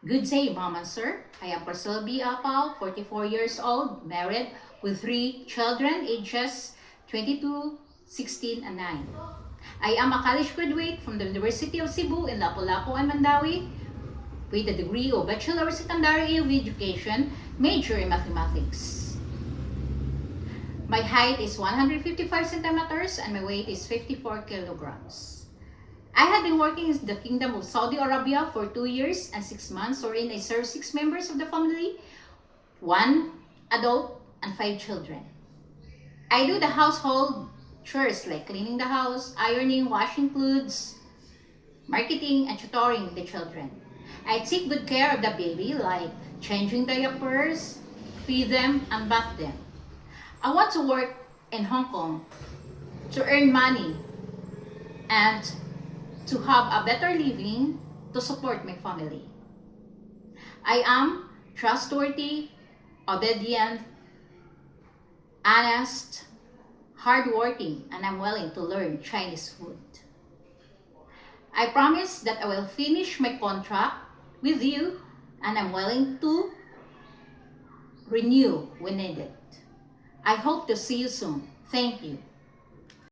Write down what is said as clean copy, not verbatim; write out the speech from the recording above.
Good day, Mom and Sir. I am Priscilla B. Apal, 44 years old, married with 3 children, ages 22, 16, and 9. I am a college graduate from the University of Cebu in Lapu-Lapu and Mandawi with a degree of Bachelor of Secondary Education, major in Mathematics. My height is 155 centimeters and my weight is 54 kilograms. I had been working in the Kingdom of Saudi Arabia for 2 years and 6 months, wherein I served 6 members of the family, 1 adult and 5 children. I do the household chores like cleaning the house, ironing, washing clothes, marketing, and tutoring the children. I take good care of the baby like changing diapers, feed them, and bath them. I want to work in Hong Kong to earn money and to have a better living to support my family. I am trustworthy, obedient, honest, hardworking, and I'm willing to learn Chinese food. I promise that I will finish my contract with you and I'm willing to renew when needed. I hope to see you soon. Thank you.